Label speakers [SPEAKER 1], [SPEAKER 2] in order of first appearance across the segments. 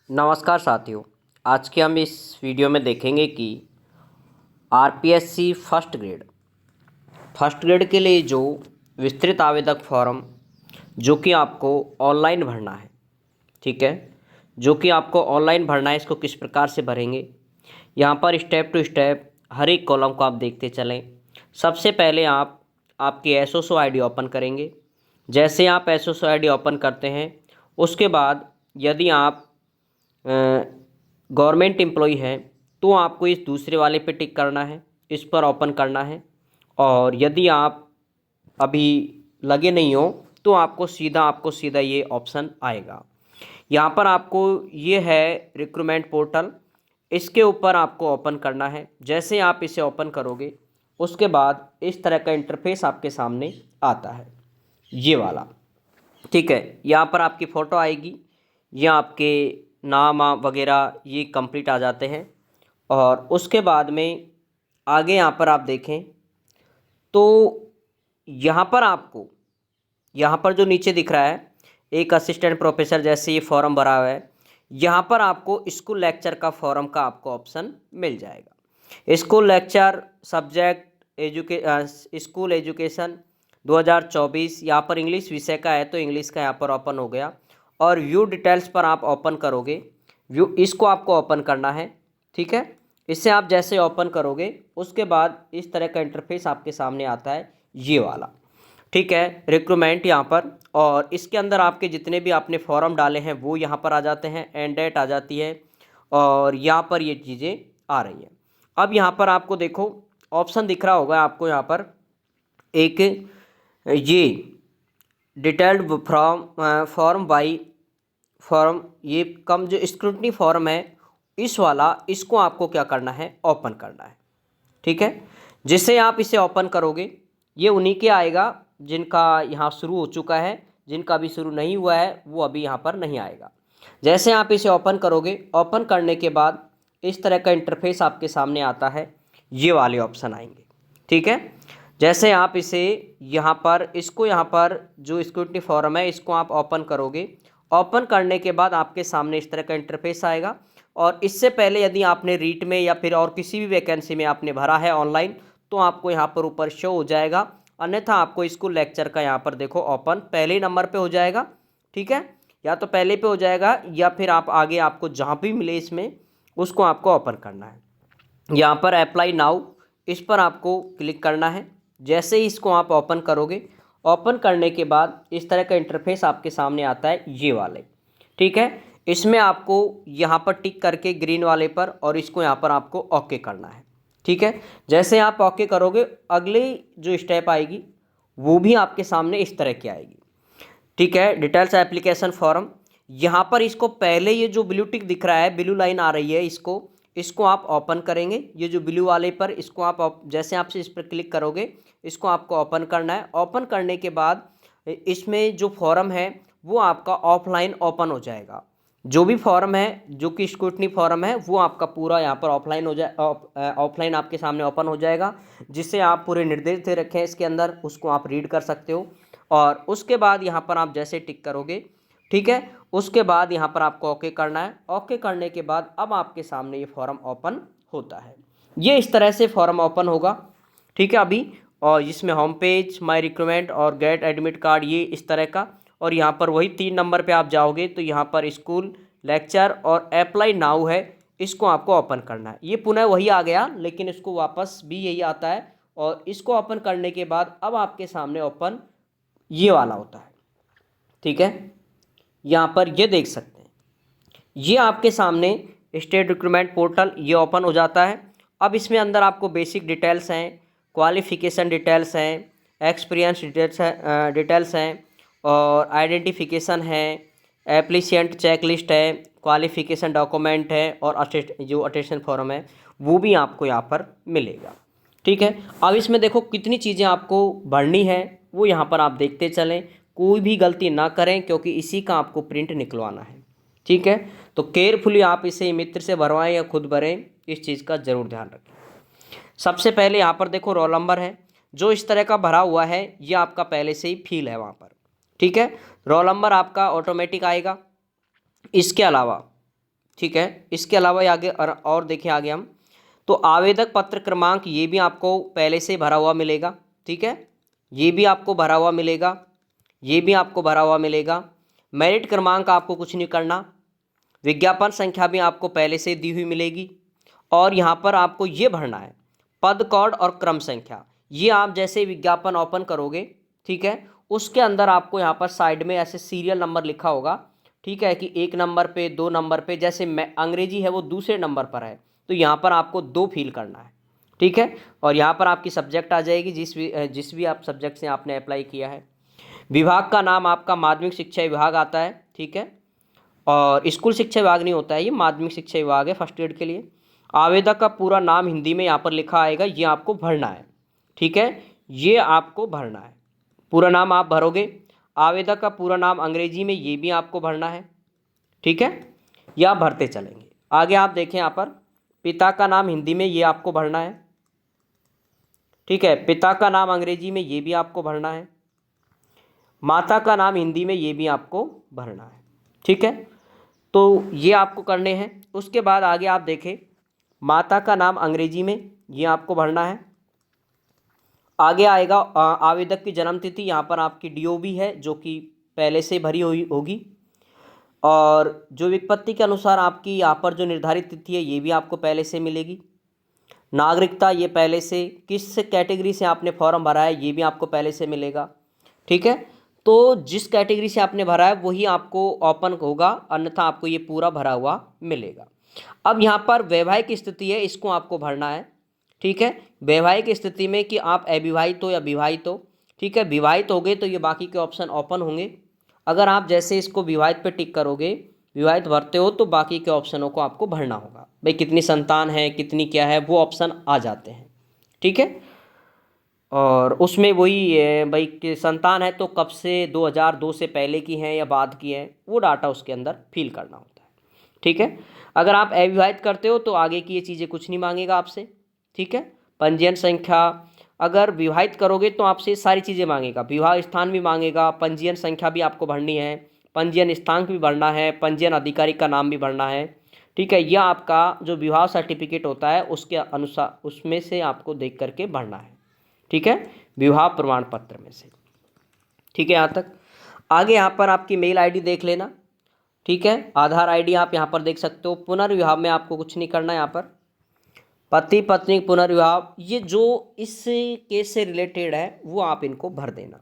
[SPEAKER 1] नमस्कार साथियों। आज के हम इस वीडियो में देखेंगे कि आरपीएससी फर्स्ट ग्रेड के लिए जो विस्तृत आवेदक फॉर्म जो कि आपको ऑनलाइन भरना है, ठीक है, जो कि आपको ऑनलाइन भरना है, इसको किस प्रकार से भरेंगे यहाँ पर स्टेप टू स्टेप हर एक कॉलम को आप देखते चलें। सबसे पहले आप आपकी एसओसो आईडी ओपन करेंगे। जैसे आप एसओसो आईडी ओपन करते हैं उसके बाद यदि आप गवर्नमेंट एम्प्लॉई है तो आपको इस दूसरे वाले पे टिक करना है, इस पर ओपन करना है। और यदि आप अभी लगे नहीं हो तो आपको सीधा ये ऑप्शन आएगा। यहाँ पर आपको ये है रिक्रूटमेंट पोर्टल, इसके ऊपर आपको ओपन करना है। जैसे आप इसे ओपन करोगे उसके बाद इस तरह का इंटरफेस आपके सामने आता है, ये वाला, ठीक है। यहाँ पर आपकी फ़ोटो आएगी, ये आपके नाम वगैरह ये कंप्लीट आ जाते हैं। और उसके बाद में आगे यहाँ पर आप देखें तो यहाँ पर जो नीचे दिख रहा है एक असिस्टेंट प्रोफेसर जैसे ये फॉर्म भरा हुआ है, यहाँ पर आपको स्कूल लेक्चर का फॉर्म का आपको ऑप्शन मिल जाएगा। School lecture subject school education 2024, यहाँ पर इंग्लिश विषय का है तो इंग्लिश का यहाँ पर ओपन हो गया। और व्यू डिटेल्स पर आप ओपन करोगे, व्यू इसको आपको ओपन करना है, ठीक है। इससे आप जैसे ओपन करोगे उसके बाद इस तरह का इंटरफेस आपके सामने आता है, ये वाला, ठीक है, रिक्रूटमेंट यहाँ पर। और इसके अंदर आपके जितने भी आपने फॉर्म डाले हैं वो यहाँ पर आ जाते हैं, एंड डेट आ जाती है और यहाँ पर ये चीज़ें आ रही हैं। अब यहाँ पर आपको देखो ऑप्शन दिख रहा होगा आपको, यहाँ पर एक ये डिटेल्ड फॉर्म बाई फॉर्म, ये कम जो स्क्रूटनी फॉर्म है इस वाला, इसको आपको क्या करना है, ओपन करना है, ठीक है। जिससे आप इसे ओपन करोगे ये उन्हीं के आएगा जिनका यहाँ शुरू हो चुका है, जिनका अभी शुरू नहीं हुआ है वो अभी यहाँ पर नहीं आएगा। जैसे आप इसे ओपन करोगे, ओपन करने के बाद इस तरह का इंटरफेस आपके सामने आता है, ये वाले ऑप्शन आएंगे, ठीक है। जैसे आप इसे यहाँ पर जो स्क्रूटनी फॉर्म है इसको आप ओपन करोगे, ओपन करने के बाद आपके सामने इस तरह का इंटरफेस आएगा। और इससे पहले यदि आपने रीट में या फिर और किसी भी वैकेंसी में आपने भरा है ऑनलाइन तो आपको यहाँ पर ऊपर शो हो जाएगा, अन्यथा आपको स्कूल लेक्चर का यहाँ पर देखो ओपन पहले ही नंबर पे हो जाएगा, ठीक है। या तो पहले पे हो जाएगा या फिर आप आगे आपको जहाँ भी मिले इसमें उसको आपको ओपन करना है। यहाँ पर अप्लाई नाउ, इस पर आपको क्लिक करना है। जैसे ही इसको आप ओपन करोगे, ओपन करने के बाद इस तरह का इंटरफेस आपके सामने आता है, ये वाले, ठीक है। इसमें आपको यहाँ पर टिक करके ग्रीन वाले पर और इसको यहाँ पर आपको ओके करना है, ठीक है। जैसे आप ओके करोगे अगली जो स्टेप आएगी वो भी आपके सामने इस तरह की आएगी, ठीक है। डिटेल्स एप्लीकेशन फॉर्म, यहाँ पर इसको पहले ये जो ब्लू टिक दिख रहा है, ब्लू लाइन आ रही है, इसको आप ओपन करेंगे। ये जो ब्लू वाले पर इसको आप जैसे आप इस पर क्लिक करोगे इसको आपको ओपन करना है। ओपन करने के बाद इसमें जो फॉर्म है वो आपका ऑफलाइन ओपन हो जाएगा। जो भी फॉर्म है जो कि स्क्रूटनी फॉर्म है वो आपका पूरा यहाँ पर ऑफलाइन आपके सामने ओपन हो जाएगा, जिससे आप पूरे निर्देश दे रखे हैं इसके अंदर, उसको आप रीड कर सकते हो। और उसके बाद यहाँ पर आप जैसे टिक करोगे, ठीक है, उसके बाद यहाँ पर आपको ओके करना है। ओके करने के बाद अब आपके सामने ये फॉर्म ओपन होता है, ये इस तरह से फॉर्म ओपन होगा, ठीक है अभी। और इसमें होम पेज, माय रिक्रूटमेंट और गेट एडमिट कार्ड, ये इस तरह का। और यहाँ पर वही 3 नंबर पे आप जाओगे तो यहाँ पर स्कूल लेक्चर और अप्लाई नाउ है, इसको आपको ओपन करना है। ये पुनः वही आ गया लेकिन इसको वापस भी यही आता है। और इसको ओपन करने के बाद अब आपके सामने ओपन ये वाला होता है, ठीक है। यहाँ पर ये देख सकते हैं, ये आपके सामने स्टेट रिक्रूटमेंट पोर्टल ये ओपन हो जाता है। अब इसमें अंदर आपको बेसिक डिटेल्स हैं, क्वालिफ़िकेशन डिटेल्स हैं, एक्सपीरियंस डिटेल्स हैं और आइडेंटिफिकेशन है, एप्लीसेंट चेकलिस्ट है, क्वालिफ़िकेशन डॉक्यूमेंट है और जो अटेस्टेशन फॉर्म है वो भी आपको यहाँ पर मिलेगा, ठीक है। अब इसमें देखो कितनी चीज़ें आपको भरनी है वो यहाँ पर आप देखते चलें, कोई भी गलती ना करें क्योंकि इसी का आपको प्रिंट निकलवाना है, ठीक है। तो केयरफुली आप इसे मित्र से भरवाएं या खुद भरें, इस चीज़ का ज़रूर ध्यान रखें। सबसे पहले यहाँ पर देखो रोल नंबर है, जो इस तरह का भरा हुआ है ये आपका पहले से ही फील है वहाँ पर, ठीक है। रोल नंबर आपका ऑटोमेटिक आएगा। इसके अलावा ठीक है। इसके अलावा ये आगे और देखें आगे हम, तो आवेदक पत्र क्रमांक ये भी आपको पहले से भरा हुआ मिलेगा, ठीक है, ये भी आपको भरा हुआ मिलेगा, ये भी आपको भरा हुआ मिलेगा। मेरिट क्रमांक आपको कुछ नहीं करना, विज्ञापन संख्या भी आपको पहले से दी हुई मिलेगी, और यहाँ पर आपको ये भरना है पद कोड और क्रम संख्या। ये आप जैसे विज्ञापन ओपन करोगे, ठीक है, उसके अंदर आपको यहाँ पर साइड में ऐसे सीरियल नंबर लिखा होगा, ठीक है, कि 1 नंबर पे, 2 नंबर पे, जैसे मैं अंग्रेजी है वो दूसरे नंबर पर है, तो यहाँ पर आपको 2 फिल करना है, ठीक है। और यहाँ पर आपकी सब्जेक्ट आ जाएगी, जिस भी आप सब्जेक्ट से आपने अप्लाई किया है। विभाग का नाम आपका माध्यमिक शिक्षा विभाग आता है, ठीक है, और स्कूल शिक्षा विभाग नहीं होता है, ये माध्यमिक शिक्षा विभाग है फर्स्ट ग्रेड के लिए। आवेदक का पूरा नाम हिंदी में यहाँ पर लिखा आएगा, ये आपको भरना है, ठीक है, ये आपको भरना है, पूरा नाम आप भरोगे। आवेदक का पूरा नाम अंग्रेजी में, ये भी आपको भरना है, ठीक है, ये आप भरते चलेंगे। आगे आप देखें यहाँ पर पिता का नाम हिंदी में ये आपको भरना है, ठीक है, पिता का नाम अंग्रेजी में ये भी आपको भरना है, माता का नाम हिंदी में ये भी आपको भरना है, ठीक है, तो ये आपको करने हैं। उसके बाद आगे आप देखें माता का नाम अंग्रेजी में ये आपको भरना है। आगे आएगा आवेदक की जन्म तिथि, यहाँ पर आपकी DOB है जो कि पहले से भरी हुई होगी, और जो विज्ञप्ति के अनुसार आपकी यहाँ पर जो निर्धारित तिथि है ये भी आपको पहले से मिलेगी। नागरिकता ये पहले से, किस कैटेगरी से आपने फॉर्म भरा है ये भी आपको पहले से मिलेगा, ठीक है, तो जिस कैटेगरी से आपने भरा है वही आपको ओपन होगा, अन्यथा आपको ये पूरा भरा हुआ मिलेगा। अब यहाँ पर वैवाहिक स्थिति है, इसको आपको भरना है, ठीक है, वैवाहिक स्थिति में कि आप अविवाहित हो या विवाहित हो, ठीक है, विवाहित हो गए तो ये बाकी के ऑप्शन ओपन होंगे। अगर आप जैसे इसको विवाहित पे टिक करोगे, विवाहित भरते हो, तो बाकी के ऑप्शनों को आपको भरना होगा, भाई कितनी संतान है, कितनी क्या है, वो ऑप्शन आ जाते हैं, ठीक है, और उसमें वही है भाई कि संतान है तो कब से, 2002 से पहले की हैं या बाद की हैं, वो डाटा उसके अंदर फिल करना होता है, ठीक है। अगर आप अविवाहित करते हो तो आगे की ये चीज़ें कुछ नहीं मांगेगा आपसे, ठीक है। पंजीयन संख्या, अगर विवाहित करोगे तो आपसे ये सारी चीज़ें मांगेगा, विवाह स्थान भी मांगेगा, पंजीयन संख्या भी आपको भरनी है, पंजीयन स्थान भी भरना है, पंजीयन अधिकारी का नाम भी भरना है, ठीक है। यह आपका जो विवाह सर्टिफिकेट होता है उसके अनुसार उसमें से आपको देख करके भरना है, ठीक है, विवाह प्रमाण पत्र में से, ठीक है। यहाँ तक आगे यहाँ पर आपकी मेल आईडी देख लेना, ठीक है, आधार आईडी आप यहाँ पर देख सकते हो। पुनर्विवाह में आपको कुछ नहीं करना, यहाँ पर पति पत्नी पुनर्विवाह, ये जो इस केस से रिलेटेड है वो आप इनको भर देना।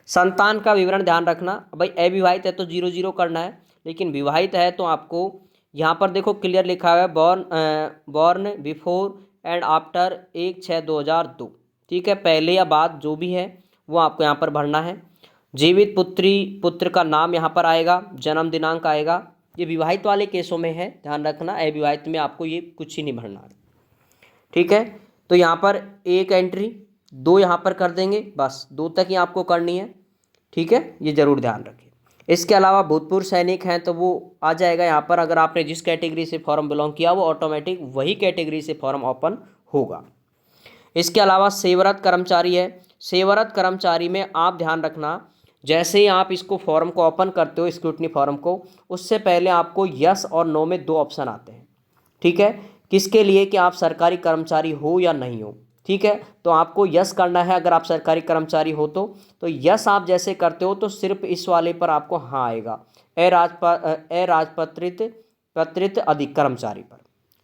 [SPEAKER 1] संतान का विवरण ध्यान रखना, भाई अविवाहित है तो 00 करना है, लेकिन विवाहित है तो आपको यहाँ पर देखो क्लियर लिखा हुआ है बॉर्न बिफोर एंड आफ्टर 1/6/2002, ठीक है, पहले या बाद जो भी है वो आपको यहाँ पर भरना है। जीवित पुत्र का नाम यहाँ पर आएगा, जन्म दिनांक आएगा, ये विवाहित वाले केसों में है, ध्यान रखना, अविवाहित में आपको ये कुछ ही नहीं भरना है, ठीक है। तो यहाँ पर एक एंट्री 2 यहाँ पर कर देंगे, बस 2 तक ही आपको करनी है, ठीक है, ये ज़रूर ध्यान रखें। इसके अलावा भूतपूर्व सैनिक हैं तो वो आ जाएगा यहाँ पर, अगर आपने जिस कैटेगरी से फॉर्म बिलोंग किया वो ऑटोमेटिक वही कैटेगरी से फॉर्म ओपन होगा। इसके अलावा सेवारत कर्मचारी है, सेवारत कर्मचारी में आप ध्यान रखना, जैसे ही आप इसको फॉर्म को ओपन करते हो स्क्रूटनी फॉर्म को, उससे पहले आपको यस और नो में 2 ऑप्शन आते हैं, ठीक है, किसके लिए कि आप सरकारी कर्मचारी हो या नहीं हो, ठीक है, तो आपको यस करना है अगर आप सरकारी कर्मचारी हो तो यस आप जैसे करते हो तो सिर्फ इस वाले पर आपको हाँ आएगा, पत्रित अधिक कर्मचारी पर,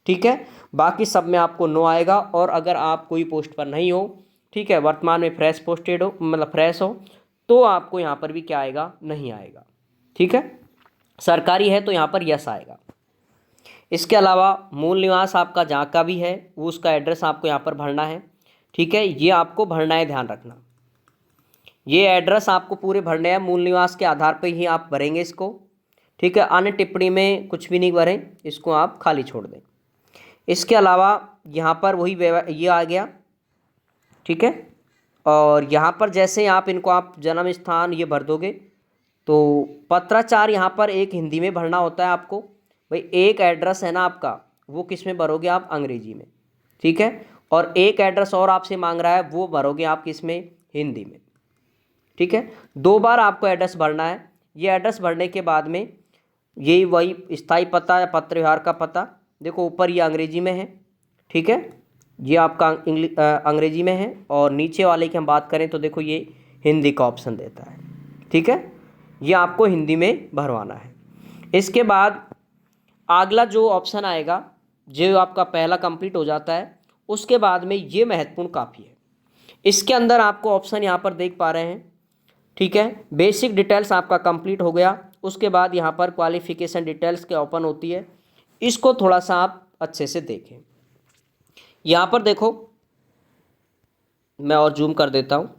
[SPEAKER 1] ठीक है, बाकी सब में आपको नो आएगा। और अगर आप कोई पोस्ट पर नहीं हो, ठीक है, वर्तमान में फ्रेश पोस्टेड हो, मतलब फ्रेश हो, तो आपको यहाँ पर भी क्या आएगा, नहीं आएगा, ठीक है। सरकारी है तो यहाँ पर यस आएगा। इसके अलावा मूल निवास आपका जहाँ का भी है वो उसका एड्रेस आपको यहाँ पर भरना है, ठीक है, ये आपको भरना है, ध्यान रखना, ये एड्रेस आपको पूरे भरने हैं, मूल निवास के आधार पर ही आप भरेंगे इसको, ठीक है, अन्य टिप्पणी में कुछ भी नहीं भरें, इसको आप खाली छोड़ दें। इसके अलावा यहाँ पर वही ये आ गया, ठीक है, और यहाँ पर जैसे आप इनको आप जन्म स्थान ये भर दोगे तो पत्राचार यहाँ पर एक हिंदी में भरना होता है आपको, भाई एक एड्रेस है ना आपका वो किस में भरोगे आप, अंग्रेजी में, ठीक है, और एक एड्रेस और आपसे मांग रहा है वो भरोगे आप किस में, हिंदी में, ठीक है। 2 बार आपको एड्रेस भरना है। ये एड्रेस भरने के बाद में यही वही स्थायी पता या पत्र व्यवहार का पता। देखो ऊपर ये अंग्रेजी में है, ठीक है, ये आपका अंग्रेजी में है, और नीचे वाले की हम बात करें तो देखो ये हिंदी का ऑप्शन देता है, ठीक है, ये आपको हिंदी में भरवाना है। इसके बाद अगला जो ऑप्शन आएगा, जो आपका पहला कंप्लीट हो जाता है, उसके बाद में ये महत्वपूर्ण काफ़ी है। इसके अंदर आपको ऑप्शन यहाँ पर देख पा रहे हैं, ठीक है, बेसिक डिटेल्स आपका कंप्लीट हो गया। उसके बाद यहाँ पर क्वालिफिकेशन डिटेल्स के ओपन होती है, इसको थोड़ा सा आप अच्छे से देखें। यहाँ पर देखो, मैं और जूम कर देता हूँ।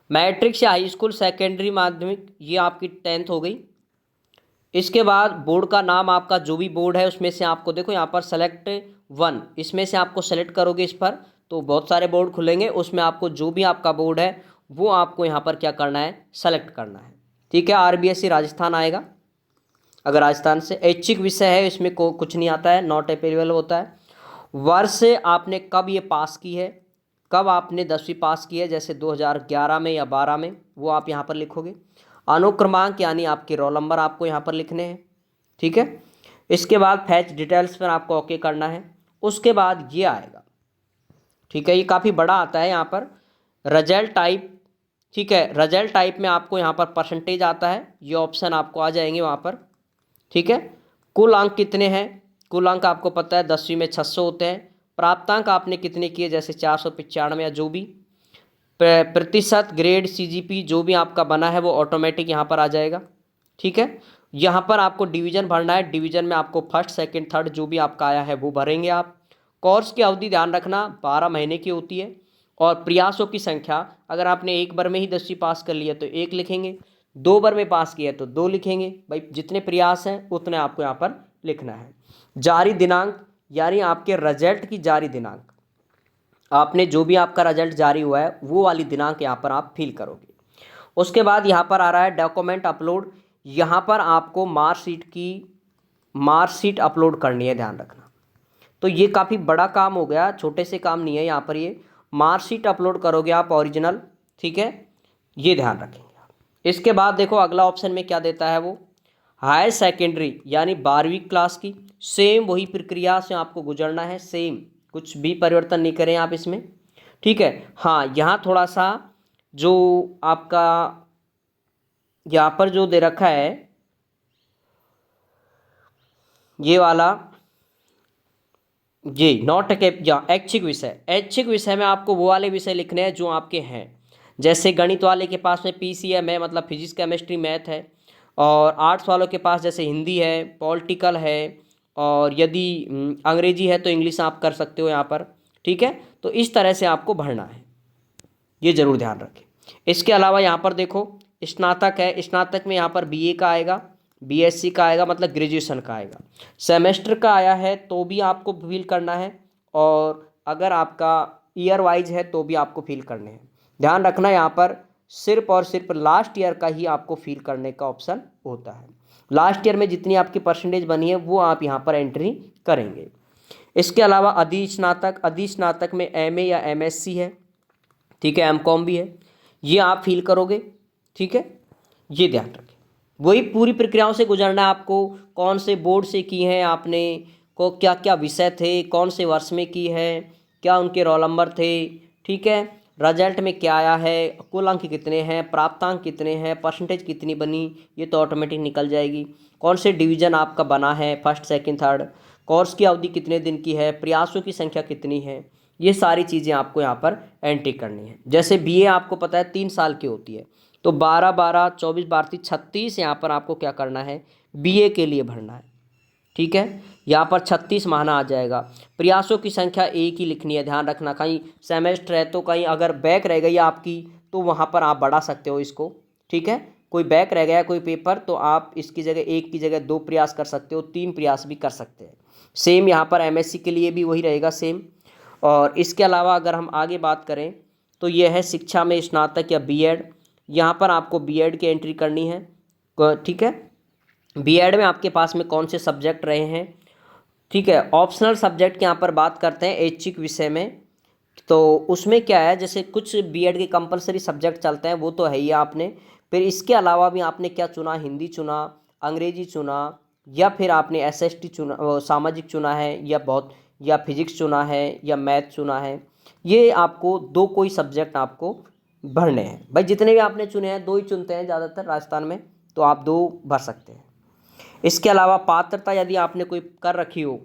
[SPEAKER 1] मैट्रिक या हाई स्कूल, सेकेंडरी, माध्यमिक, ये आपकी 10th हो गई। इसके बाद बोर्ड का नाम आपका जो भी बोर्ड है उसमें से आपको देखो यहाँ पर सेलेक्ट 1, इसमें से आपको सेलेक्ट करोगे इस पर, तो बहुत सारे बोर्ड खुलेंगे, उसमें आपको जो भी आपका बोर्ड है वो आपको यहाँ पर क्या करना है, सेलेक्ट करना है, ठीक है। RBSE राजस्थान आएगा, अगर राजस्थान से। ऐच्छिक विषय है, इसमें कुछ नहीं आता है, नॉट एप्लीकेबल होता है। वर्ष आपने कब ये पास की है, कब आपने 10वीं पास की है, जैसे 2011 में या 12 में, वो आप यहाँ पर लिखोगे। अनुक्रमांक यानी आपके रोल नंबर आपको यहाँ पर लिखने हैं, ठीक है। इसके बाद फैच डिटेल्स पर आपको ओके करना है। उसके बाद ये आएगा, ठीक है, ये काफ़ी बड़ा आता है यहाँ पर, रिजल्ट टाइप, ठीक है। रिजल्ट टाइप में आपको यहाँ पर परसेंटेज आता है, ये ऑप्शन आपको आ जाएंगे वहाँ पर, ठीक है। कुल अंक कितने हैं, कुल अंक आपको पता है 10वीं में 600 होते हैं। प्राप्तांक आपने कितने किए, जैसे 495 या जो भी। प्रतिशत, ग्रेड, CGP जो भी आपका बना है वो ऑटोमेटिक यहाँ पर आ जाएगा, ठीक है। यहाँ पर आपको डिवीज़न भरना है, डिवीज़न में आपको फर्स्ट, सेकंड, थर्ड जो भी आपका आया है वो भरेंगे आप। कोर्स की अवधि ध्यान रखना 12 महीने की होती है, और प्रयासों की संख्या, अगर आपने एक बार में ही 10वीं पास कर लिया तो 1 लिखेंगे, 2 बार में पास किया तो 2 लिखेंगे, भाई जितने प्रयास हैं उतने आपको यहाँ पर लिखना है। जारी दिनांक यानी आपके रिजल्ट की जारी दिनांक, आपने जो भी आपका रिजल्ट जारी हुआ है वो वाली दिनांक यहाँ पर आप फिल करोगे। उसके बाद यहाँ पर आ रहा है डॉक्यूमेंट अपलोड, यहाँ पर आपको मार्कशीट अपलोड करनी है, ध्यान रखना। तो ये काफ़ी बड़ा काम हो गया, छोटे से काम नहीं है। यहाँ पर ये मार्कशीट अपलोड करोगे आप ओरिजिनल, ठीक है, ये ध्यान रखेंगे आप। इसके बाद देखो अगला ऑप्शन में क्या देता है वो, हायर सेकेंडरी यानी 12वीं क्लास की, सेम वही प्रक्रिया से आपको गुजरना है, सेम, कुछ भी परिवर्तन नहीं करें आप इसमें, ठीक है। हाँ, यहाँ थोड़ा सा जो आपका यहाँ पर जो दे रखा है ये वाला, जी नॉट या ऐच्छिक विषय, ऐच्छिक विषय में आपको वो वाले विषय लिखने हैं जो आपके हैं। जैसे गणित वाले के पास में PCM है, मतलब फिजिक्स, केमिस्ट्री, मैथ है, और आर्ट्स वालों के पास जैसे हिंदी है, पॉलिटिकल है, और यदि अंग्रेजी है तो इंग्लिश आप कर सकते हो यहाँ पर, ठीक है। तो इस तरह से आपको भरना है, ये ज़रूर ध्यान रखें। इसके अलावा यहाँ पर देखो स्नातक है, स्नातक में यहाँ पर BA का आएगा, BSc का आएगा, मतलब ग्रेजुएशन का आएगा। सेमेस्टर का आया है तो भी आपको फिल करना है, और अगर आपका ईयर वाइज है तो भी आपको फिल करने हैं। ध्यान रखना यहाँ पर सिर्फ और सिर्फ लास्ट ईयर का ही आपको फिल करने का ऑप्शन होता है। लास्ट ईयर में जितनी आपकी परसेंटेज बनी है वो आप यहाँ पर एंट्री करेंगे। इसके अलावा अधिस्नातक में MA या MSc है, ठीक है, MCOM भी है, ये आप फील करोगे, ठीक है, ये ध्यान रखें। वही पूरी प्रक्रियाओं से गुजरना है आपको, कौन से बोर्ड से की हैं आपने, को क्या क्या विषय थे, कौन से वर्ष में की है, क्या उनके रोल नंबर थे, ठीक है, रिजल्ट में क्या आया है, कुल अंक कितने हैं, प्राप्तांक कितने हैं, परसेंटेज कितनी बनी, ये तो ऑटोमेटिक निकल जाएगी। कौन से डिवीज़न आपका बना है, फर्स्ट, सेकंड, थर्ड, कोर्स की अवधि कितने दिन की है, प्रयासों की संख्या कितनी है, ये सारी चीज़ें आपको यहाँ पर एंट्री करनी है। जैसे BA आपको पता है 3 साल की होती है, तो 12, 12, 24, 32, 36 यहाँ पर आपको क्या करना है, BA के लिए भरना है, ठीक है। यहाँ पर 36 महीना आ जाएगा। प्रयासों की संख्या एक ही लिखनी है, ध्यान रखना, कहीं सेमेस्टर है तो कहीं अगर बैक रह गई आपकी तो वहाँ पर आप बढ़ा सकते हो इसको, ठीक है। कोई बैक रह गया कोई पेपर तो आप इसकी जगह 1 की जगह 2 प्रयास कर सकते हो, 3 प्रयास भी कर सकते हैं। सेम यहाँ पर MSc के लिए भी वही रहेगा, सेम। और इसके अलावा अगर हम आगे बात करें तो यह है शिक्षा में स्नातक या B.Ed, यहाँ पर आपको B.Ed की एंट्री करनी है, ठीक है। B.Ed में आपके पास में कौन से सब्जेक्ट रहे हैं, ठीक है। ऑप्शनल सब्जेक्ट की यहाँ पर बात करते हैं ऐच्छिक विषय में, तो उसमें क्या है, जैसे कुछ B.Ed के कंपलसरी सब्जेक्ट चलते हैं वो तो है ही आपने, फिर इसके अलावा भी आपने क्या चुना, हिंदी चुना, अंग्रेजी चुना, या फिर आपने SST चुना, सामाजिक चुना है, या फिजिक्स चुना है, या मैथ चुना है, ये आपको दो कोई सब्जेक्ट आपको भरने हैं। भाई जितने भी आपने चुने हैं, दो ही चुनते हैं ज़्यादातर राजस्थान में, तो आप दो भर सकते हैं। इसके अलावा पात्रता यदि आपने कोई कर रखी हो,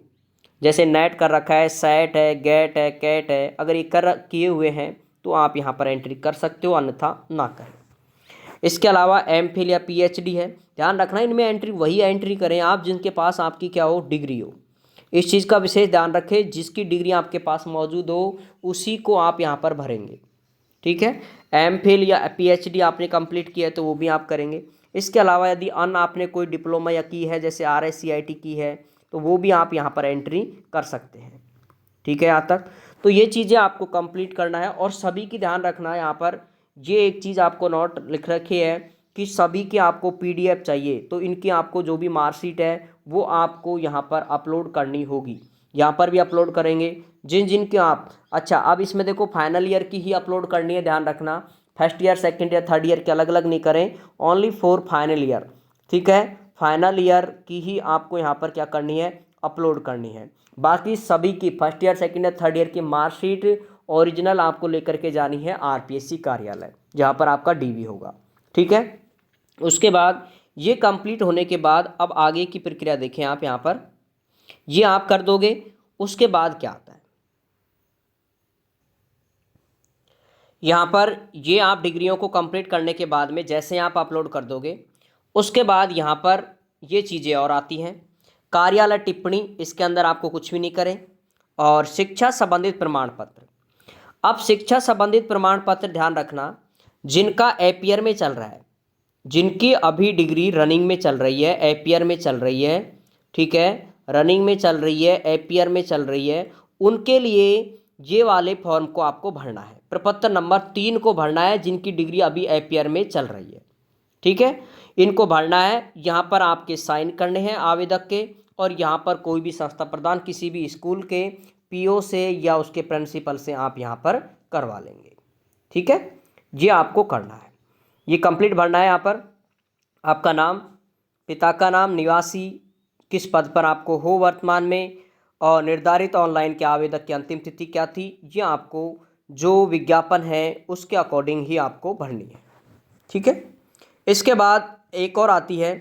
[SPEAKER 1] जैसे नेट कर रखा है, सेट है, गेट है, कैट है, अगर ये किए हुए हैं तो आप यहाँ पर एंट्री कर सकते हो, अन्यथा ना करें। इसके अलावा MPhil या PhD है, ध्यान रखना इनमें एंट्री वही एंट्री करें आप जिनके पास आपकी क्या हो, डिग्री हो। इस चीज़ का विशेष ध्यान रखें, जिसकी डिग्री आपके पास मौजूद हो उसी को आप यहाँ पर भरेंगे। ठीक है, MPhil या PhD आपने कंप्लीट किया है तो वो भी आप करेंगे। इसके अलावा यदि अन्य आपने कोई डिप्लोमा या की है, जैसे RSCIT की है, तो वो भी आप यहाँ पर एंट्री कर सकते हैं। ठीक है, यहाँ तक तो ये चीज़ें आपको कंप्लीट करना है। और सभी की ध्यान रखना है, यहाँ पर ये एक चीज़ आपको नोट लिख रखी है कि सभी की आपको PDF चाहिए, तो इनकी आपको जो भी मार्कशीट है वो आपको यहाँ पर अपलोड करनी होगी। यहाँ पर भी अपलोड करेंगे जिन जिन के आप, अच्छा अब इसमें देखो फाइनल ईयर की ही अपलोड करनी है, ध्यान रखना। First year, second year, third year के अलग अलग नहीं करें, ओनली फॉर फाइनल ईयर। ठीक है, फाइनल ईयर की ही आपको यहाँ पर क्या करनी है, अपलोड करनी है। बाकी सभी की first year, second year, third year की मार्कशीट ओरिजिनल आपको लेकर के जानी है RPSC कार्यालय, जहाँ पर आपका DV होगा। ठीक है, उसके बाद ये कंप्लीट होने के बाद अब आगे की प्रक्रिया देखें आप। यहाँ पर ये आप कर दोगे, उसके बाद क्या आता है, यहाँ पर ये आप डिग्रियों को कंप्लीट करने के बाद में जैसे आप अपलोड कर दोगे, उसके बाद यहाँ पर ये चीज़ें और आती हैं। कार्यालय टिप्पणी, इसके अंदर आपको कुछ भी नहीं करें। और शिक्षा संबंधित प्रमाण पत्र, अब शिक्षा संबंधित प्रमाण पत्र ध्यान रखना, जिनका एपियर में चल रहा है, जिनकी अभी डिग्री रनिंग में चल रही है, एपियर में चल रही है, ठीक है, रनिंग में चल रही है, एपियर में चल रही है, उनके लिए ये वाले फॉर्म को आपको भरना है। प्रपत्र नंबर 3 को भरना है, जिनकी डिग्री अभी एपियर में चल रही है। ठीक है, इनको भरना है। यहाँ पर आपके साइन करने हैं आवेदक के, और यहाँ पर कोई भी संस्था प्रदान किसी भी स्कूल के PO से या उसके प्रिंसिपल से आप यहाँ पर करवा लेंगे। ठीक है, ये आपको करना है, ये कंप्लीट भरना है। यहाँ पर आपका नाम, पिता का नाम, निवासी किस पद पर आपको हो वर्तमान में, और निर्धारित ऑनलाइन के आवेदक की अंतिम तिथि क्या थी, ये आपको जो विज्ञापन है उसके अकॉर्डिंग ही आपको भरनी है। ठीक है, इसके बाद एक और आती है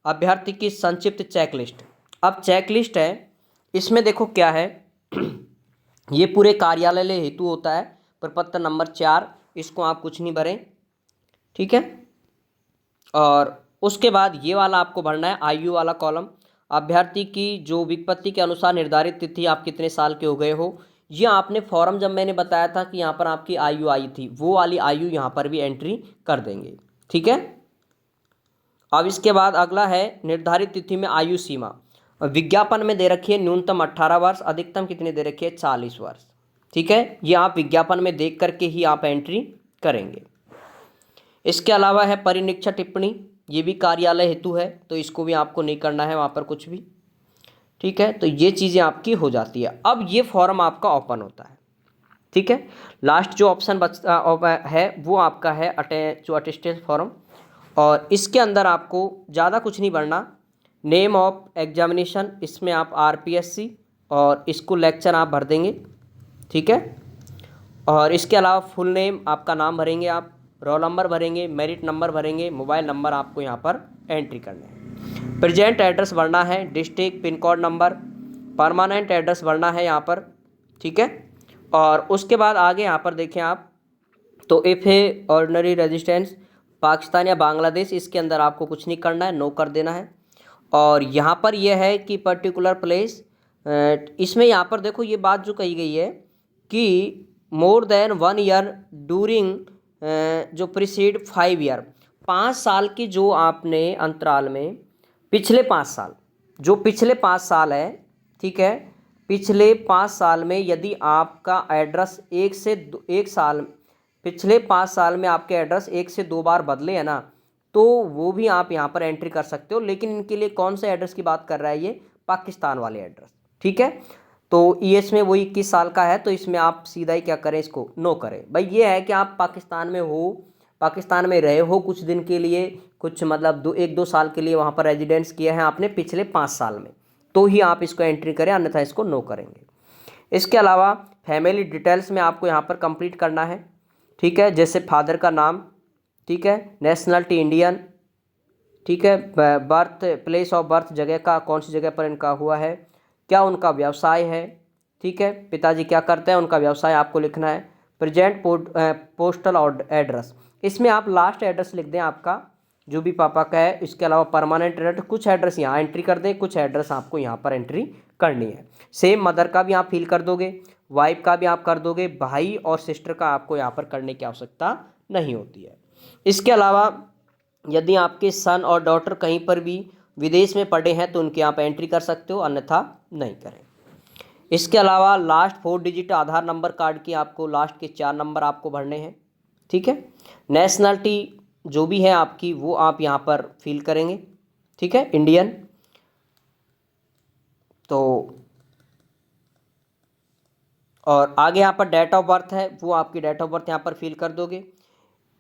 [SPEAKER 1] अभ्यर्थी की संक्षिप्त चेकलिस्ट। अब चेकलिस्ट है, इसमें देखो क्या है, ये पूरे कार्यालय हेतु होता है, प्रपत्र नंबर 4, इसको आप कुछ नहीं भरें। ठीक है, और उसके बाद ये वाला आपको भरना है, आयु वाला कॉलम। अभ्यर्थी की जो विज्ञप्ति के अनुसार निर्धारित तिथि, आप कितने साल के हो गए हो, ये आपने फॉर्म जब मैंने बताया था कि यहाँ पर आपकी आयु आई थी, वो वाली आयु यहाँ पर भी एंट्री कर देंगे। ठीक है, अब इसके बाद अगला है निर्धारित तिथि में आयु सीमा। विज्ञापन में दे रखी है न्यूनतम 18 वर्ष, अधिकतम कितनी दे रखी है, 40 वर्ष। ठीक है, ये आप विज्ञापन में देख करके ही आप एंट्री करेंगे। इसके अलावा है परिनिरीक्षण टिप्पणी, ये भी कार्यालय हेतु है, तो इसको भी आपको नहीं करना है वहाँ पर कुछ भी। ठीक है, तो ये चीज़ें आपकी हो जाती है। अब ये फॉर्म आपका ओपन होता है। ठीक है, लास्ट जो ऑप्शन बचता है वो आपका है अटेस्टेड फॉर्म, और इसके अंदर आपको ज़्यादा कुछ नहीं भरना। नेम ऑफ एग्जामिनेशन, इसमें आप RPSC और स्कूल लेक्चर आप भर देंगे। ठीक है, और इसके अलावा फुल नेम, आपका नाम भरेंगे आप, रोल नंबर भरेंगे, मेरिट नंबर भरेंगे, मोबाइल नंबर आपको यहाँ पर एंट्री करने हैं। प्रेजेंट एड्रेस भरना है, district, pin code number, permanent address भरना है यहाँ पर। ठीक है, और उसके बाद आगे यहाँ पर देखें आप, तो इफ़ है ऑर्डिनरी रेजिडेंस पाकिस्तान या बांग्लादेश, इसके अंदर आपको कुछ नहीं करना है, नो कर देना है। और यहाँ पर यह है कि पर्टिकुलर प्लेस, इसमें यहाँ पर देखो ये बात जो कही गई है कि मोर देन 1 ईयर ड्यूरिंग जो प्रीसीड 5 ईयर, 5 साल की जो आपने अंतराल में, पिछले 5 साल, जो पिछले 5 साल है, ठीक है, पिछले 5 साल में यदि आपका एड्रेस एक साल, पिछले 5 साल में आपके एड्रेस 1 से 2 बार बदले हैं ना, तो वो भी आप यहाँ पर एंट्री कर सकते हो। लेकिन इनके लिए कौन से एड्रेस की बात कर रहा है, ये पाकिस्तान वाले एड्रेस। ठीक है, तो ES में वो 21 साल का है, तो इसमें आप सीधा ही क्या करें, इसको नो करें। भाई ये है कि आप पाकिस्तान में हो, पाकिस्तान में रहे हो कुछ दिन के लिए, कुछ मतलब 1-2 साल के लिए वहाँ पर रेजिडेंस किए हैं आपने पिछले 5 साल में, तो ही आप इसको एंट्री करें, अन्यथा इसको नो करेंगे। इसके अलावा फैमिली डिटेल्स में आपको यहाँ पर कंप्लीट करना है, ठीक है, जैसे फादर का नाम, ठीक है, नेशनलिटी इंडियन, ठीक है, बर्थ प्लेस ऑफ बर्थ जगह का, कौन सी जगह पर इनका हुआ है, क्या उनका व्यवसाय है, ठीक है, पिताजी क्या करते हैं, उनका व्यवसाय आपको लिखना है। प्रेजेंट पोस्टल एड्रेस, इसमें आप लास्ट एड्रेस लिख दें आपका जो भी पापा का है। इसके अलावा परमानेंट एड्रेस, कुछ एड्रेस यहाँ एंट्री कर दें, कुछ एड्रेस आपको यहाँ पर एंट्री करनी है। सेम मदर का भी आप फिल कर दोगे, वाइफ का भी आप कर दोगे, भाई और सिस्टर का आपको यहाँ पर करने की आवश्यकता नहीं होती है। इसके अलावा यदि आपके सन और डॉटर कहीं पर भी विदेश में पढ़े हैं तो उनके यहाँ पर एंट्री कर सकते हो, अन्यथा नहीं करें। इसके अलावा लास्ट 4 डिजिट आधार नंबर कार्ड की आपको लास्ट के 4 नंबर आपको भरने हैं, ठीक है। नेशनलिटी जो भी है आपकी वो आप यहाँ पर फिल करेंगे, ठीक है, इंडियन। तो और आगे यहाँ पर डेट ऑफ बर्थ है, वो आपकी डेट ऑफ बर्थ यहाँ पर फिल कर दोगे।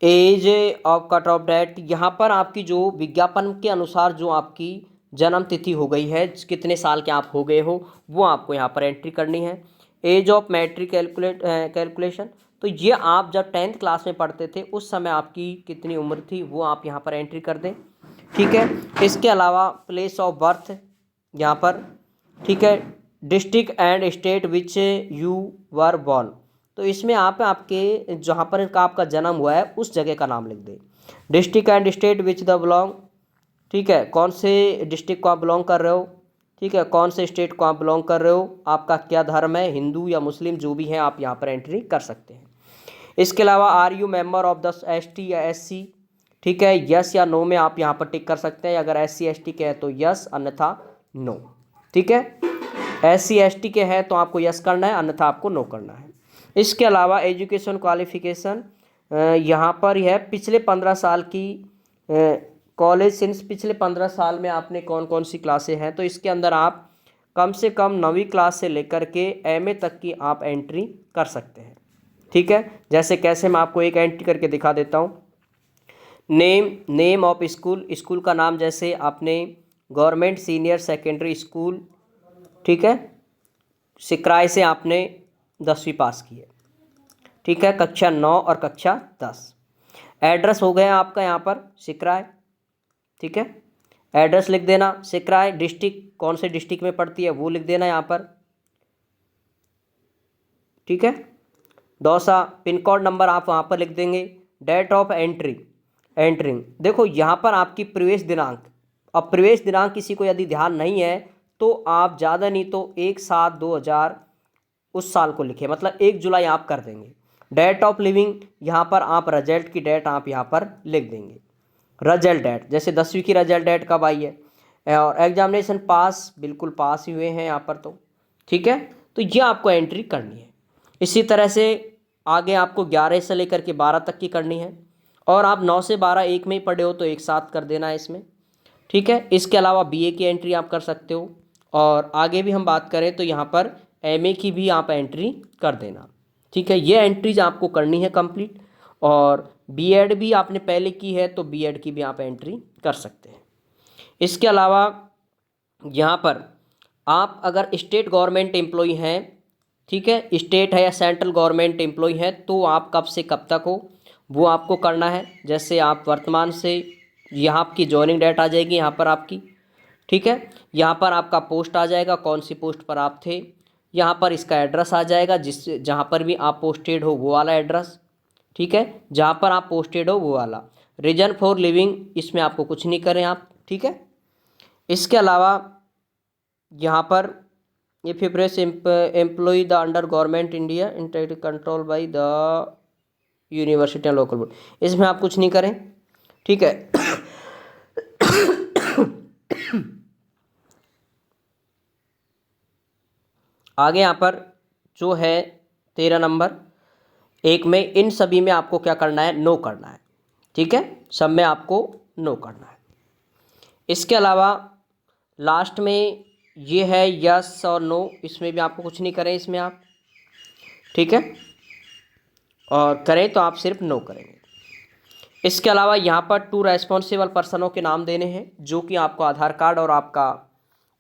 [SPEAKER 1] Age of cut off date, यहाँ पर आपकी जो विज्ञापन के अनुसार जो आपकी जन्म तिथि हो गई है, कितने साल के आप हो गए हो, वो आपको यहाँ पर एंट्री करनी है। एज ऑफ मैट्रिक कैलकुलेशन, तो ये आप जब 10th क्लास में पढ़ते थे उस समय आपकी कितनी उम्र थी वो आप यहाँ पर एंट्री कर दें, ठीक है। इसके अलावा प्लेस ऑफ बर्थ यहाँ पर, ठीक है, district and state which you were born, तो इसमें आप आपके जहाँ पर इनका आपका जन्म हुआ है उस जगह का नाम लिख दें। District and state which the belong, ठीक है, कौन से डिस्ट्रिक्ट को आप बिलोंग कर रहे हो, ठीक है, कौन से स्टेट को आप बिलोंग कर रहे हो, आपका क्या धर्म है, हिंदू या मुस्लिम जो भी है आप यहाँ पर एंट्री कर सकते हैं। इसके अलावा are you member of the ST या SC, ठीक है, यस या नो में आप यहाँ पर टिक कर सकते हैं। अगर SC ST के हैं तो यस, अन्यथा नो, ठीक है। SC ST के हैं तो आपको यस करना है, अन्यथा आपको नो करना है। इसके अलावा एजुकेशन क्वालिफिकेशन यहाँ पर यह पिछले 15 साल की कॉलेज सिंस पिछले 15 साल में आपने कौन कौन सी क्लासें हैं, तो इसके अंदर आप कम से कम 9वीं क्लास से लेकर के MA तक की आप एंट्री कर सकते हैं, ठीक है। जैसे कैसे मैं आपको एक एंट्री करके दिखा देता हूँ। नेम ऑफ स्कूल, स्कूल का नाम, जैसे आपने गवर्नमेंट सीनियर सेकेंडरी स्कूल, ठीक है, सिकराय से आपने 10वीं पास की है, ठीक है, कक्षा 9 और कक्षा 10। एड्रेस हो गया आपका यहाँ पर सिकराय, ठीक है, एड्रेस लिख देना। सिकराय डिस्ट्रिक्ट, कौन से डिस्ट्रिक्ट में पड़ती है वो लिख देना यहाँ पर, ठीक है। दौसा पिन कोड नंबर आप वहाँ पर लिख देंगे। डेट ऑफ एंट्रिंग, देखो यहाँ पर आपकी प्रवेश दिनांक, अब प्रवेश दिनांक किसी को यदि ध्यान नहीं है तो आप ज़्यादा नहीं तो 1/7/2000 उस साल को लिखे, मतलब 1 जुलाई आप कर देंगे। डेट ऑफ लिविंग, यहाँ पर आप रिजल्ट की डेट आप यहाँ पर लिख देंगे। रिजल्ट डेट, जैसे 10वीं की रिजल्ट डेट कब आई है, और एग्जामिनेशन पास, बिल्कुल पास ही हुए हैं यहाँ पर तो, ठीक है। तो ये आपको एंट्री करनी है। इसी तरह से आगे आपको 11 से लेकर के 12 तक की करनी है, और आप 9 से 12 एक में ही पढ़े हो तो एक साथ कर देना है इसमें, ठीक है। इसके अलावा BA की एंट्री आप कर सकते हो, और आगे भी हम बात करें तो यहाँ पर MA की भी आप एंट्री कर देना, ठीक है। ये एंट्रीज आपको करनी है कंप्लीट, और B.Ed भी आपने पहले की है तो B.Ed की भी आप एंट्री कर सकते हैं। इसके अलावा यहाँ पर आप अगर स्टेट गवर्नमेंट एम्प्लॉई हैं, ठीक है, स्टेट है या सेंट्रल गवर्नमेंट एम्प्लॉई है, तो आप कब से कब तक हो वो आपको करना है। जैसे आप वर्तमान से, यहाँ आपकी जॉइनिंग डेट आ जाएगी यहाँ पर आपकी, ठीक है, यहाँ पर आपका पोस्ट आ जाएगा, कौन सी पोस्ट पर आप थे, यहाँ पर इसका एड्रेस आ जाएगा, जहाँ पर भी आप पोस्टेड हो वो वाला एड्रेस, ठीक है, जहाँ पर आप पोस्टेड हो वो वाला। रीजन फॉर लिविंग, इसमें आपको कुछ नहीं करें आप, ठीक है। इसके अलावा यहाँ पर if you press employ the under government India inter control by the university local board, इसमें आप कुछ नहीं करें, ठीक है। आगे यहाँ पर जो है 13 नंबर 1 में, इन सभी में आपको क्या करना है, नो करना है, ठीक है, सब में आपको नो करना है। इसके अलावा लास्ट में ये है यस और नो, इसमें भी आपको कुछ नहीं करें इसमें आप, ठीक है, और करें तो आप सिर्फ नो करेंगे। इसके अलावा यहाँ पर 2 रेस्पॉन्सिबल पर्सनों के नाम देने हैं जो कि आपको आधार कार्ड और आपका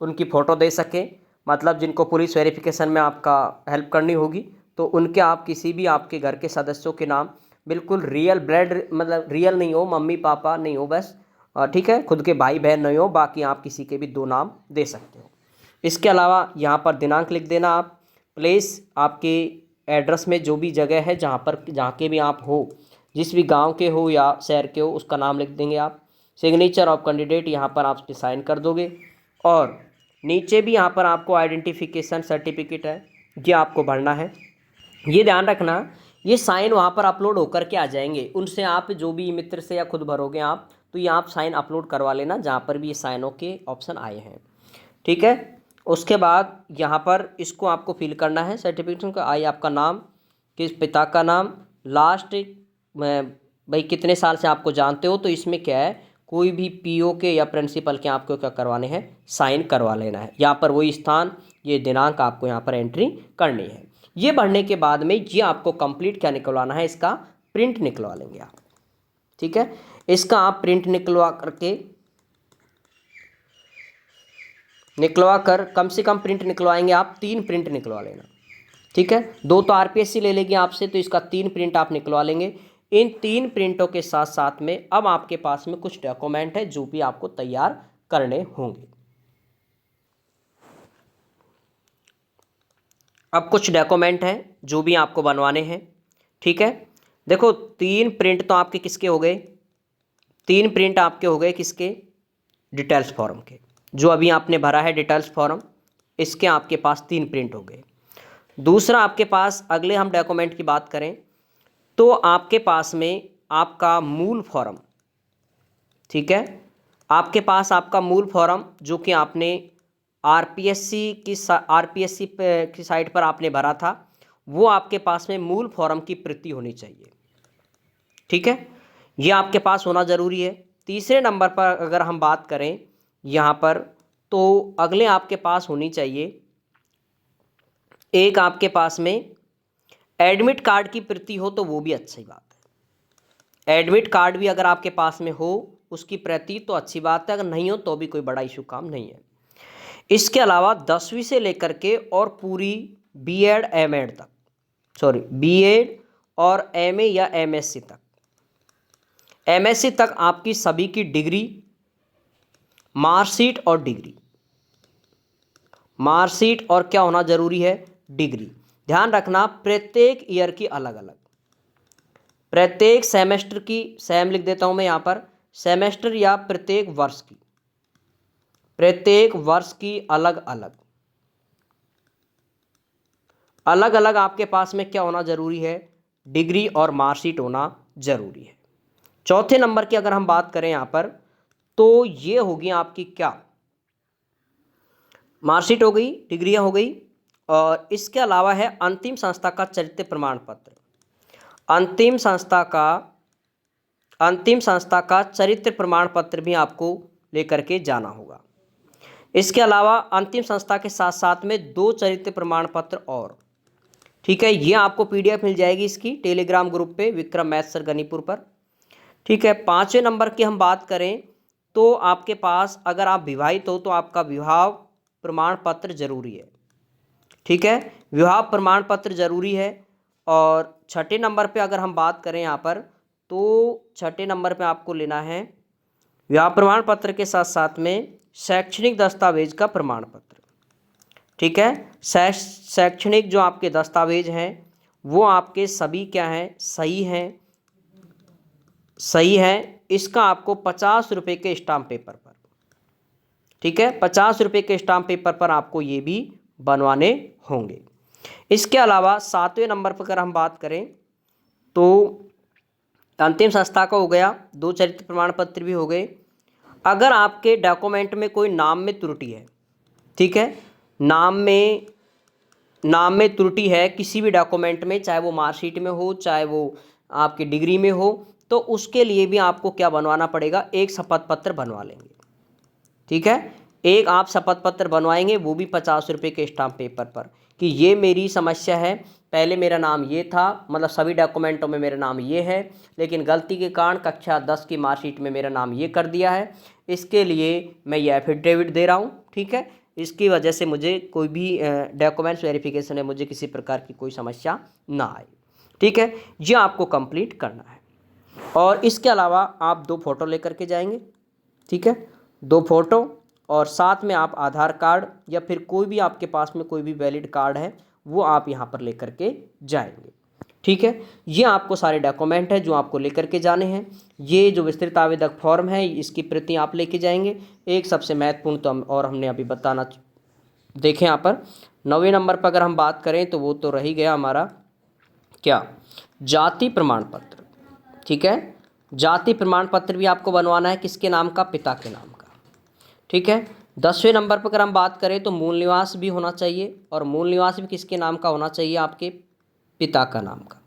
[SPEAKER 1] उनकी फ़ोटो दे सके, मतलब जिनको पुलिस वेरिफिकेशन में आपका हेल्प करनी होगी, तो उनके आप किसी भी आपके घर के सदस्यों के नाम, बिल्कुल रियल ब्लड, मतलब रियल नहीं हो, मम्मी पापा नहीं हो बस, ठीक है, खुद के भाई बहन नहीं हो, बाकी आप किसी के भी 2 नाम दे सकते हो। इसके अलावा यहाँ पर दिनांक लिख देना आप, प्लेस आपके एड्रेस में जो भी जगह है जहाँ के भी आप हो, जिस भी गांव के हो या शहर के हो, उसका नाम लिख देंगे आप। सिग्नेचर ऑफ कैंडिडेट यहाँ पर आप साइन कर दोगे, और नीचे भी यहाँ पर आपको आइडेंटिफिकेशन सर्टिफिकेट है, ये आपको भरना है। ये ध्यान रखना, ये साइन वहाँ पर अपलोड होकर के आ जाएंगे, उनसे आप जो भी मित्र से या खुद भरोगे आप, तो ये आप साइन अपलोड करवा लेना जहाँ पर भी ये साइनों के ऑप्शन आए हैं, ठीक है। उसके बाद यहाँ पर इसको आपको फिल करना है सर्टिफिकेट का, आई आपका नाम, किस पिता का नाम, लास्ट भाई कितने साल से आपको जानते हो, तो इसमें क्या है, कोई भी पीओ के या प्रिंसिपल के आपको क्या करवाने हैं, साइन करवा लेना है। यहाँ पर वही स्थान, ये दिनांक आपको यहाँ पर एंट्री करनी है। ये भरने के बाद में ये आपको कंप्लीट क्या निकलवाना है, इसका प्रिंट निकलवा लेंगे आप, ठीक है। इसका आप प्रिंट निकलवा कर कम से कम प्रिंट निकलवाएंगे आप, 3 प्रिंट निकलवा लेना, ठीक है। 2 तो आरपीएससी ले लेगी आपसे, तो इसका 3 प्रिंट आप निकलवा लेंगे। इन 3 प्रिंटों के साथ साथ में अब आपके पास में कुछ डॉक्यूमेंट है जो भी आपको तैयार करने होंगे। अब कुछ डॉक्यूमेंट हैं जो भी आपको बनवाने हैं, ठीक है। देखो 3 प्रिंट तो आपके किसके हो गए, 3 प्रिंट आपके हो गए किसके, डिटेल्स फॉर्म के, जो अभी आपने भरा है डिटेल्स फॉर्म, इसके आपके पास 3 प्रिंट हो गए। दूसरा आपके पास अगले हम डॉक्यूमेंट की बात करें तो आपके पास में आपका मूल फॉर्म, ठीक है, आपके पास आपका मूल फॉर्म जो कि आपने आरपीएससी की साइट पर आपने भरा था, वो आपके पास में मूल फॉर्म की प्रति होनी चाहिए, ठीक है, ये आपके पास होना ज़रूरी है। तीसरे नंबर पर अगर हम बात करें यहाँ पर, तो अगले आपके पास होनी चाहिए एक आपके पास में एडमिट कार्ड की प्रति हो, तो वो भी अच्छी बात है। एडमिट कार्ड भी अगर आपके पास में हो उसकी प्रति, तो अच्छी बात है, अगर नहीं हो तो भी कोई बड़ा इशू काम नहीं है। इसके अलावा 10वीं से लेकर के और पूरी बीएड एमएड तक, बीएड और एमए या एमएससी तक, एमएससी तक आपकी सभी की डिग्री, मार्कशीट और डिग्री, मार्कशीट और क्या होना जरूरी है, डिग्री। ध्यान रखना प्रत्येक ईयर की अलग अलग, प्रत्येक सेमेस्टर की, सेम लिख देता हूं मैं यहाँ पर, सेमेस्टर या प्रत्येक वर्ष की, प्रत्येक वर्ष की अलग अलग, अलग अलग आपके पास में क्या होना जरूरी है, डिग्री और मार्कशीट होना जरूरी है। चौथे नंबर की अगर हम बात करें यहाँ पर, तो ये होगी आपकी क्या, मार्कशीट हो गई, डिग्रियां हो गई, और इसके अलावा है अंतिम संस्था का चरित्र प्रमाण पत्र। अंतिम संस्था का चरित्र प्रमाण पत्र भी आपको लेकर के जाना होगा। इसके अलावा अंतिम संस्था के साथ साथ में 2 चरित्र प्रमाण पत्र और, ठीक है, ये आपको पीडीएफ मिल जाएगी इसकी टेलीग्राम ग्रुप पे विक्रम मैथ सर गनीपुर पर, ठीक है। 5वें नंबर की हम बात करें तो आपके पास अगर आप विवाहित हो तो आपका विवाह प्रमाण पत्र जरूरी है, ठीक है, विवाह प्रमाण पत्र जरूरी है। और 6ठे नंबर पे अगर हम बात करें यहाँ पर, तो 6ठे नंबर पे आपको लेना है विवाह प्रमाण पत्र के साथ साथ में शैक्षणिक दस्तावेज का प्रमाण पत्र, ठीक है। शैक्षणिक जो आपके दस्तावेज हैं वो आपके सभी क्या हैं, सही हैं, इसका आपको 50 रुपये के स्टाम्प पेपर पर, ठीक है, 50 रुपये के स्टाम्प पेपर पर आपको ये भी बनवाने होंगे। इसके अलावा 7वें नंबर पर अगर हम बात करें तो अंतिम संस्था का हो गया, 2 चरित्र प्रमाण पत्र भी हो गए। अगर आपके डॉक्यूमेंट में कोई नाम में त्रुटि है, ठीक है, नाम में त्रुटि है किसी भी डॉक्यूमेंट में, चाहे वो मार्कशीट में हो चाहे वो आपकी डिग्री में हो, तो उसके लिए भी आपको क्या बनवाना पड़ेगा, एक शपथ पत्र बनवा लेंगे, ठीक है, एक आप शपथ पत्र बनवाएंगे, वो भी 50 रुपये के स्टाम्प पेपर पर, कि ये मेरी समस्या है पहले मेरा नाम ये था, मतलब सभी डॉक्यूमेंटों में मेरा नाम ये है, लेकिन गलती के कारण कक्षा 10 की मार्कशीट में मेरा नाम ये कर दिया है। इसके लिए मैं ये एफिडेविट दे रहा हूँ, ठीक है। इसकी वजह से मुझे कोई भी डॉक्यूमेंट्स वेरिफिकेशन में मुझे किसी प्रकार की कोई समस्या ना आए, ठीक है। ये आपको कंप्लीट करना है। और इसके अलावा आप 2 फोटो लेकर के जाएंगे, ठीक है, 2 फोटो, और साथ में आप आधार कार्ड या फिर कोई भी आपके पास में कोई भी वैलिड कार्ड है वो आप यहाँ पर लेकर के जाएंगे, ठीक है। ये आपको सारे डॉक्यूमेंट है जो आपको लेकर के जाने हैं। ये जो विस्तृत आवेदक फॉर्म है इसकी प्रति आप लेके जाएंगे। एक सबसे महत्वपूर्ण तो और हमने अभी बताना, देखें यहाँ पर 9वें नंबर पर अगर हम बात करें तो वो तो रही गया हमारा क्या, जाति प्रमाण पत्र, ठीक है। जाति प्रमाण पत्र भी आपको बनवाना है, किसके नाम का, पिता के नाम का, ठीक है। 10वें नंबर पर अगर हम बात करें तो मूल निवास भी होना चाहिए, और मूल निवास भी किसके नाम का होना चाहिए, आपके पिता का नाम का,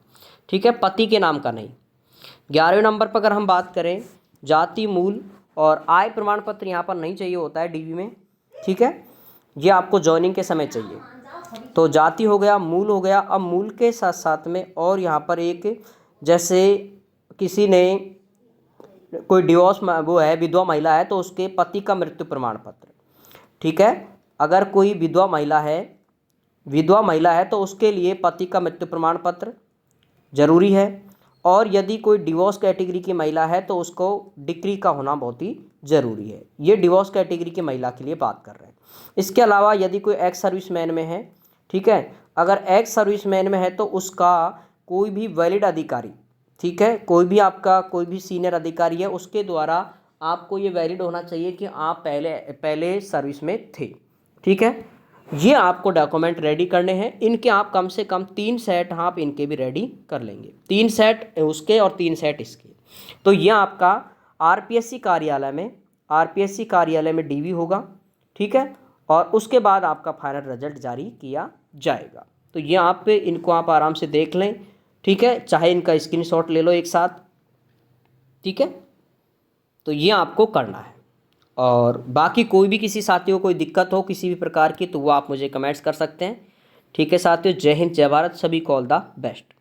[SPEAKER 1] ठीक है, पति के नाम का नहीं। 11वें नंबर पर अगर हम बात करें, जाति मूल और आय प्रमाण पत्र यहाँ पर नहीं चाहिए होता है डीवी में, ठीक है। ये आपको ज्वाइनिंग के समय चाहिए। तो जाति हो गया, मूल हो गया। अब मूल के साथ साथ में और यहाँ पर एक, जैसे किसी ने कोई डिवोर्स वो है, विधवा महिला है, तो उसके पति का मृत्यु प्रमाण पत्र, ठीक है। अगर कोई विधवा महिला है तो उसके लिए पति का मृत्यु प्रमाण पत्र जरूरी है। और यदि कोई डिवोर्स कैटेगरी की महिला है तो उसको डिक्री का होना बहुत ही ज़रूरी है। ये डिवोर्स कैटेगरी की महिला के लिए बात कर रहे हैं। इसके अलावा यदि कोई एक्स सर्विसमैन में है, ठीक है, अगर एक्स सर्विसमैन में है तो उसका कोई भी वैलिड अधिकारी, ठीक है, कोई भी आपका कोई भी सीनियर अधिकारी है उसके द्वारा आपको ये वैलिड होना चाहिए कि आप पहले सर्विस में थे, ठीक है। ये आपको डॉक्यूमेंट रेडी करने हैं। इनके आप कम से कम 3 सेट आप इनके भी रेडी कर लेंगे, 3 सेट उसके और 3 सेट इसके। तो ये आपका आरपीएससी कार्यालय में डीवी होगा, ठीक है, और उसके बाद आपका फाइनल रिजल्ट जारी किया जाएगा। तो ये आप इनको आप आराम से देख लें, ठीक है, चाहे इनका स्क्रीनशॉट ले लो एक साथ, ठीक है। तो ये आपको करना है। और बाकी कोई भी किसी साथियों को कोई दिक्कत हो किसी भी प्रकार की तो वो आप मुझे कमेंट्स कर सकते हैं, ठीक है साथियों। जय हिंद, जय भारत, सभी को ऑल द बेस्ट।